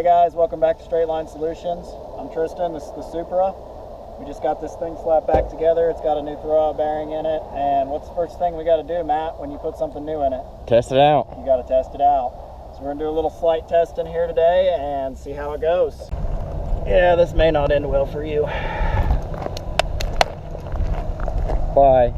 Hey guys, welcome back to Straight Line Solutions. I'm Tristan, this is the Supra. We just got this thing slapped back together. It's got a new throwout bearing in it. And what's the first thing we got to do, Matt, when you put something new in it? Test it out. You got to test it out. So we're going to do a little flight test in here today and see how it goes. Yeah, this may not end well for you. Bye.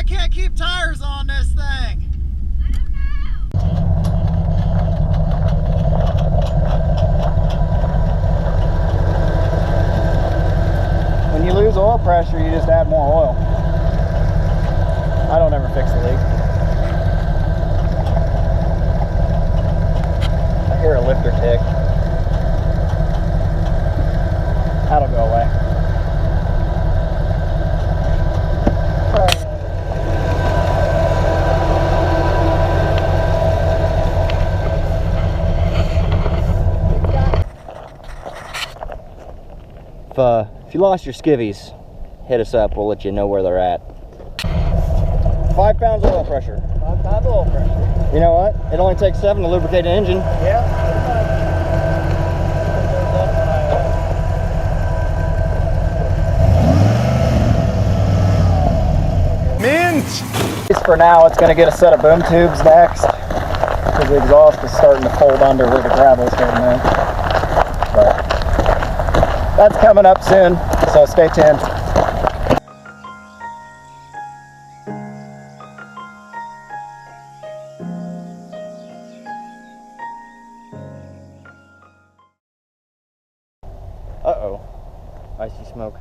Can't keep tires on this thing. I don't know. When you lose oil pressure, you just add more oil. I don't ever fix the leak. I hear a lifter tick. That'll go away. If you lost your skivvies, hit us up. We'll let you know where they're at. 5 pounds oil pressure. 5 pounds oil pressure. You know what? It only takes 7 to lubricate an engine. Yeah. Mint! For now, it's going to get a set of boom tubes next, because the exhaust is starting to fold under where the gravel is getting in. But that's coming up soon, so stay tuned. Uh-oh. I see smoke.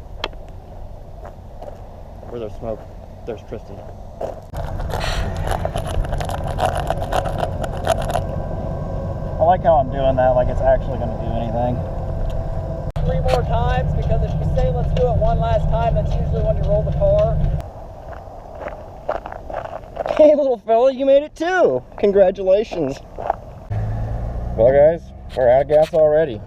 Where's our smoke? There's Tristan. I like how I'm doing that, like it's actually going to do anything. 3 more times, because if you say let's do it one last time, that's usually when you roll the car. Hey, little fella, you made it too. Congratulations. Well, guys, we're out of gas already.